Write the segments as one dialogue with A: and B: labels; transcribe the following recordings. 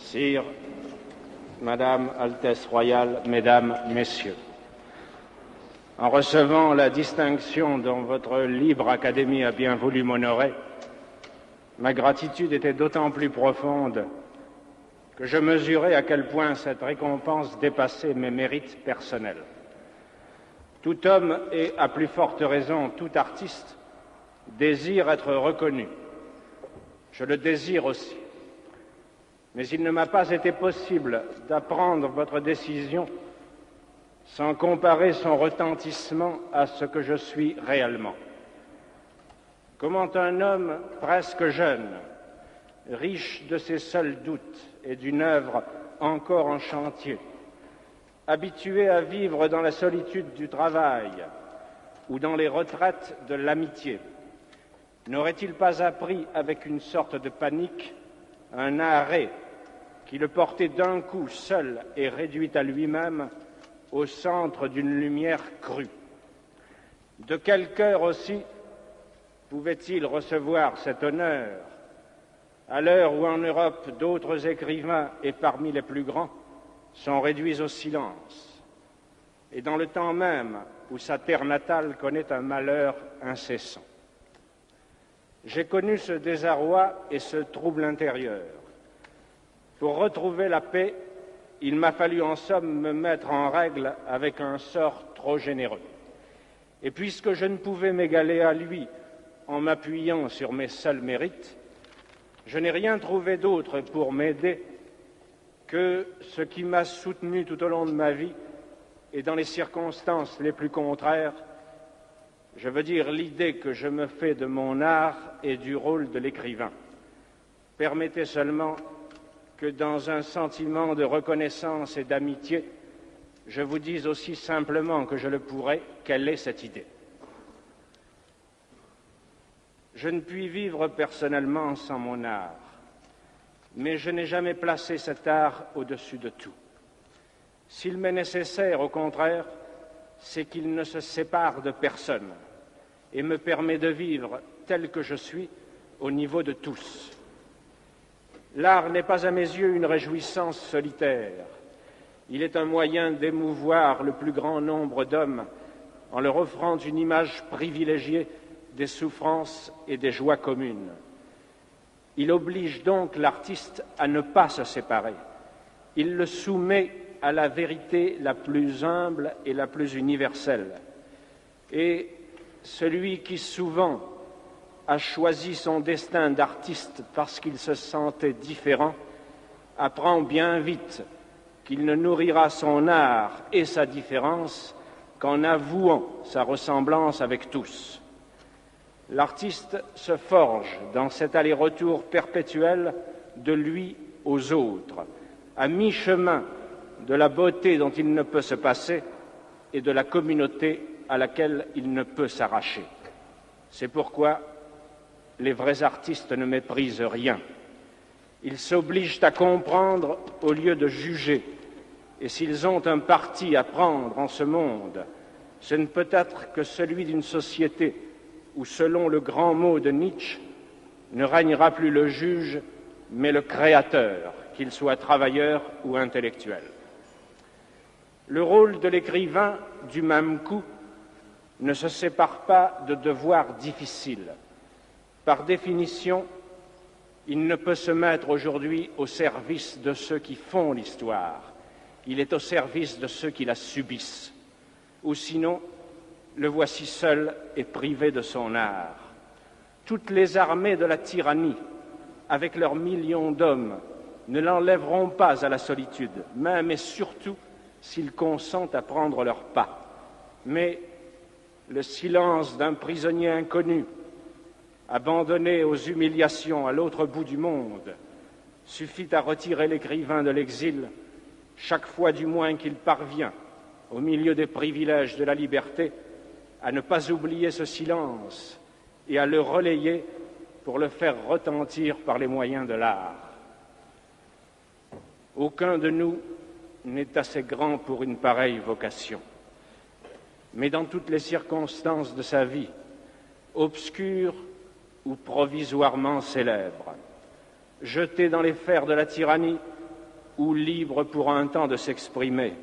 A: Sire, Madame, Altesse royale, Mesdames, Messieurs, en recevant la distinction dont votre libre académie a bien voulu m'honorer, ma gratitude était d'autant plus profonde que je mesurais à quel point cette récompense dépassait mes mérites personnels. Tout homme et, à plus forte raison, tout artiste désire être reconnu. Je le désire aussi. Mais il ne m'a pas été possible d'apprendre votre décision sans comparer son retentissement à ce que je suis réellement. Comment un homme presque jeune, riche de ses seuls doutes et d'une œuvre encore en chantier, habitué à vivre dans la solitude du travail ou dans les retraites de l'amitié, n'aurait-il pas appris avec une sorte de panique un arrêt qui le portait d'un coup seul et réduit à lui-même au centre d'une lumière crue? De quel cœur aussi pouvait-il recevoir cet honneur à l'heure où en Europe d'autres écrivains, et parmi les plus grands, sont réduits au silence, et dans le temps même où sa terre natale connaît un malheur incessant? J'ai connu ce désarroi et ce trouble intérieur. Pour retrouver la paix, il m'a fallu en somme me mettre en règle avec un sort trop généreux. Et puisque je ne pouvais m'égaler à lui en m'appuyant sur mes seuls mérites, je n'ai rien trouvé d'autre pour m'aider que ce qui m'a soutenu tout au long de ma vie et dans les circonstances les plus contraires, je veux dire l'idée que je me fais de mon art et du rôle de l'écrivain. Permettez seulement que dans un sentiment de reconnaissance et d'amitié, je vous dise aussi simplement que je le pourrais, quelle est cette idée. Je ne puis vivre personnellement sans mon art, mais je n'ai jamais placé cet art au-dessus de tout. S'il m'est nécessaire, au contraire, c'est qu'il ne se sépare de personne et me permet de vivre tel que je suis au niveau de tous. L'art n'est pas à mes yeux une réjouissance solitaire. Il est un moyen d'émouvoir le plus grand nombre d'hommes en leur offrant une image privilégiée des souffrances et des joies communes. Il oblige donc l'artiste à ne pas se séparer. Il le soumet à la vérité la plus humble et la plus universelle. Et celui qui souvent a choisi son destin d'artiste parce qu'il se sentait différent, apprend bien vite qu'il ne nourrira son art et sa différence qu'en avouant sa ressemblance avec tous. L'artiste se forge dans cet aller-retour perpétuel de lui aux autres, à mi-chemin de la beauté dont il ne peut se passer et de la communauté à laquelle il ne peut s'arracher. C'est pourquoi les vrais artistes ne méprisent rien. Ils s'obligent à comprendre au lieu de juger. Et s'ils ont un parti à prendre en ce monde, ce ne peut être que celui d'une société où, selon le grand mot de Nietzsche, ne régnera plus le juge, mais le créateur, qu'il soit travailleur ou intellectuel. Le rôle de l'écrivain, du même coup, ne se sépare pas de devoirs difficiles. Par définition, il ne peut se mettre aujourd'hui au service de ceux qui font l'histoire. Il est au service de ceux qui la subissent. Ou sinon, le voici seul et privé de son art. Toutes les armées de la tyrannie, avec leurs millions d'hommes, ne l'enlèveront pas à la solitude, même et surtout s'ils consentent à prendre leur pas. Mais le silence d'un prisonnier inconnu, abandonné aux humiliations à l'autre bout du monde, suffit à retirer l'écrivain de l'exil, chaque fois du moins qu'il parvient, au milieu des privilèges de la liberté, à ne pas oublier ce silence et à le relayer pour le faire retentir par les moyens de l'art. Aucun de nous n'est assez grand pour une pareille vocation. Mais dans toutes les circonstances de sa vie, obscure ou provisoirement célèbre, jeté dans les fers de la tyrannie ou libre pour un temps de s'exprimer,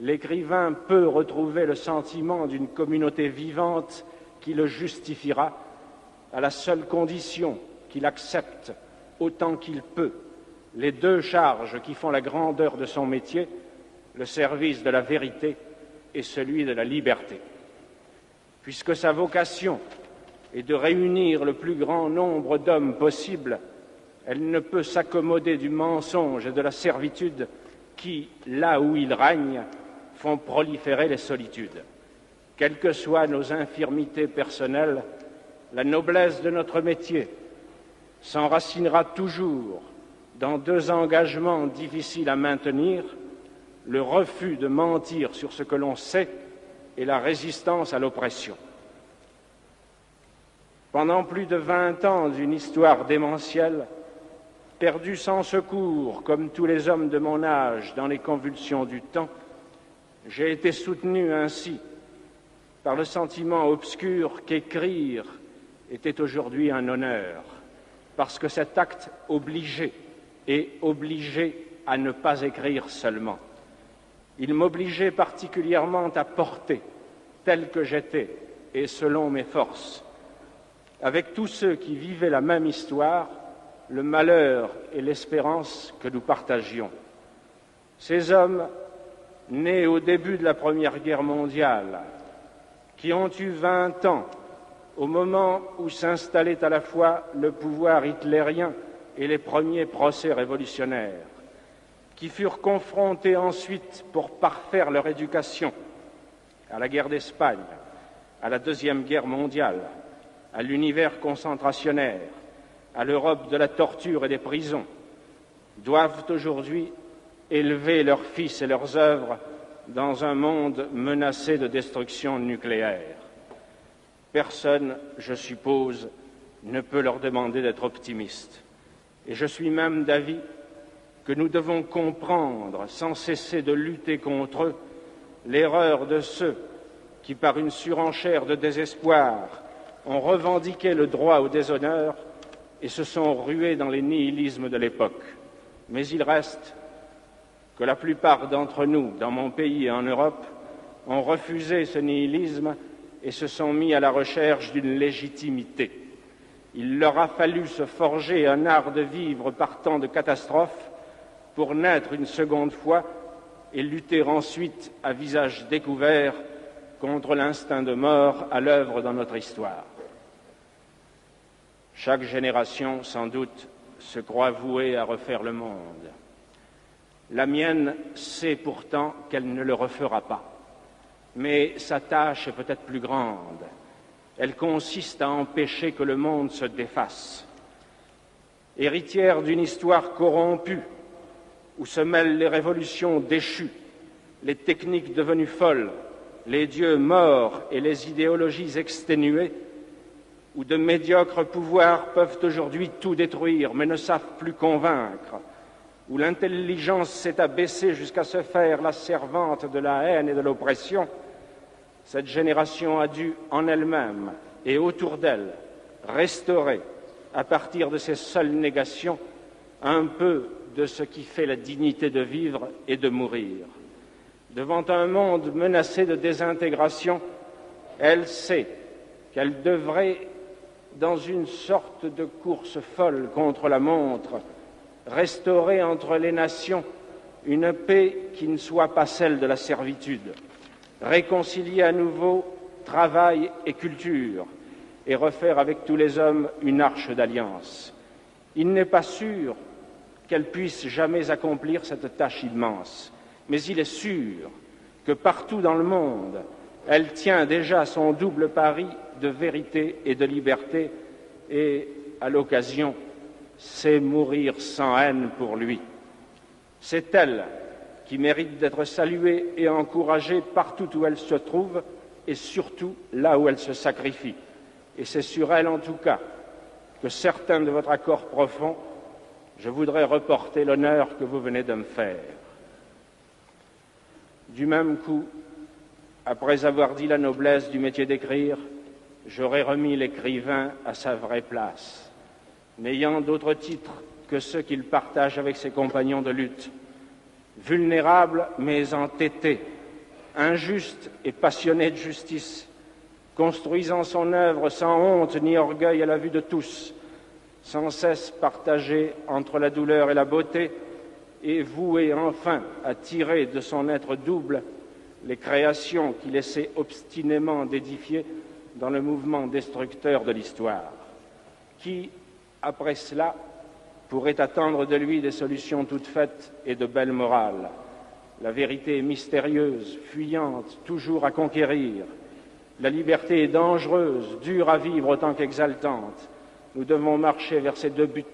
A: l'écrivain peut retrouver le sentiment d'une communauté vivante qui le justifiera, à la seule condition qu'il accepte, autant qu'il peut, les deux charges qui font la grandeur de son métier, le service de la vérité et celui de la liberté. Puisque sa vocation est de réunir le plus grand nombre d'hommes possible, elle ne peut s'accommoder du mensonge et de la servitude qui, là où ils règnent, font proliférer les solitudes. Quelles que soient nos infirmités personnelles, la noblesse de notre métier s'enracinera toujours dans deux engagements difficiles à maintenir, le refus de mentir sur ce que l'on sait et la résistance à l'oppression. Pendant plus de 20 ans d'une histoire démentielle, perdue sans secours, comme tous les hommes de mon âge dans les convulsions du temps, j'ai été soutenu ainsi par le sentiment obscur qu'écrire était aujourd'hui un honneur, parce que cet acte obligeait et obligeait à ne pas écrire seulement. Il m'obligeait particulièrement à porter, tel que j'étais et selon mes forces, avec tous ceux qui vivaient la même histoire, le malheur et l'espérance que nous partagions. Ces hommes, nés au début de la Première Guerre mondiale, qui ont eu 20 ans au moment où s'installait à la fois le pouvoir hitlérien et les premiers procès révolutionnaires, qui furent confrontés ensuite pour parfaire leur éducation à la guerre d'Espagne, à la Deuxième Guerre mondiale, à l'univers concentrationnaire, à l'Europe de la torture et des prisons, doivent aujourd'hui élever leurs fils et leurs œuvres dans un monde menacé de destruction nucléaire. Personne, je suppose, ne peut leur demander d'être optimistes. Et je suis même d'avis que nous devons comprendre, sans cesser de lutter contre eux, l'erreur de ceux qui, par une surenchère de désespoir, ont revendiqué le droit au déshonneur et se sont rués dans les nihilismes de l'époque. Mais il reste que la plupart d'entre nous, dans mon pays et en Europe, ont refusé ce nihilisme et se sont mis à la recherche d'une légitimité. Il leur a fallu se forger un art de vivre par tant de catastrophes pour naître une seconde fois et lutter ensuite à visage découvert contre l'instinct de mort à l'œuvre dans notre histoire. Chaque génération, sans doute, se croit vouée à refaire le monde. La mienne sait pourtant qu'elle ne le refera pas. Mais sa tâche est peut-être plus grande. Elle consiste à empêcher que le monde se défasse. Héritière d'une histoire corrompue, où se mêlent les révolutions déchues, les techniques devenues folles, les dieux morts et les idéologies exténuées, où de médiocres pouvoirs peuvent aujourd'hui tout détruire mais ne savent plus convaincre, où l'intelligence s'est abaissée jusqu'à se faire la servante de la haine et de l'oppression, cette génération a dû en elle-même et autour d'elle restaurer, à partir de ses seules négations, un peu de ce qui fait la dignité de vivre et de mourir. Devant un monde menacé de désintégration, elle sait qu'elle devrait, dans une sorte de course folle contre la montre, restaurer entre les nations une paix qui ne soit pas celle de la servitude, réconcilier à nouveau travail et culture et refaire avec tous les hommes une arche d'alliance. Il n'est pas sûr qu'elle puisse jamais accomplir cette tâche immense, mais il est sûr que partout dans le monde, elle tient déjà son double pari de vérité et de liberté et, à l'occasion, sait mourir sans haine pour lui. C'est elle qui mérite d'être saluée et encouragée partout où elle se trouve et surtout là où elle se sacrifie. Et c'est sur elle, en tout cas, que certains de votre accord profond, je voudrais reporter l'honneur que vous venez de me faire. Du même coup, après avoir dit la noblesse du métier d'écrire, j'aurais remis l'écrivain à sa vraie place, n'ayant d'autre titre que ceux qu'il partage avec ses compagnons de lutte, vulnérable mais entêté, injuste et passionné de justice, construisant son œuvre sans honte ni orgueil à la vue de tous, sans cesse partagé entre la douleur et la beauté, et voué enfin à tirer de son être double les créations qu'il essaie obstinément d'édifier dans le mouvement destructeur de l'histoire. Qui, après cela, pourrait attendre de lui des solutions toutes faites et de belle morale? La vérité est mystérieuse, fuyante, toujours à conquérir. La liberté est dangereuse, dure à vivre autant qu'exaltante. Nous devons marcher vers ces deux buts,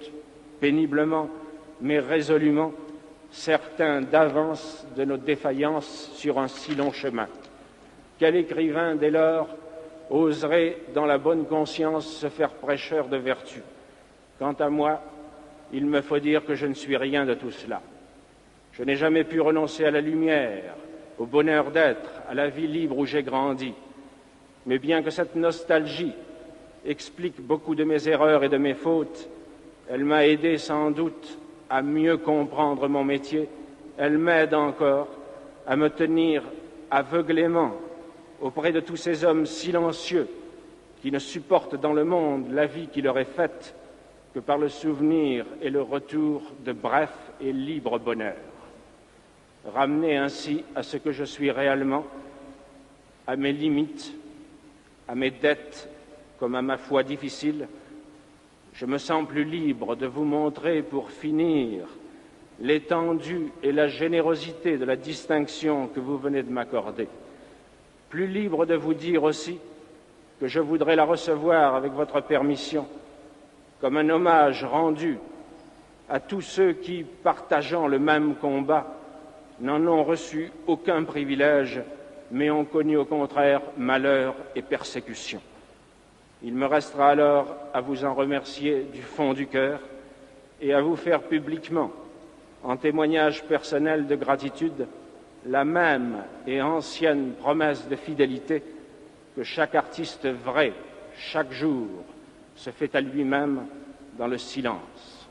A: péniblement, mais résolument, certains d'avance de nos défaillances sur un si long chemin. Quel écrivain, dès lors, oserait, dans la bonne conscience, se faire prêcheur de vertu? Quant à moi, il me faut dire que je ne suis rien de tout cela. Je n'ai jamais pu renoncer à la lumière, au bonheur d'être, à la vie libre où j'ai grandi. Mais bien que cette nostalgie explique beaucoup de mes erreurs et de mes fautes, elle m'a aidé sans doute à mieux comprendre mon métier. Elle m'aide encore à me tenir aveuglément auprès de tous ces hommes silencieux qui ne supportent dans le monde la vie qui leur est faite que par le souvenir et le retour de bref et libre bonheur. Ramené ainsi à ce que je suis réellement, à mes limites, à mes dettes comme à ma foi difficile, je me sens plus libre de vous montrer, pour finir, l'étendue et la générosité de la distinction que vous venez de m'accorder. Plus libre de vous dire aussi que je voudrais la recevoir avec votre permission, comme un hommage rendu à tous ceux qui, partageant le même combat, n'en ont reçu aucun privilège, mais ont connu au contraire malheur et persécution. Il me restera alors à vous en remercier du fond du cœur et à vous faire publiquement, en témoignage personnel de gratitude, la même et ancienne promesse de fidélité que chaque artiste vrai, chaque jour, se fait à lui-même dans le silence.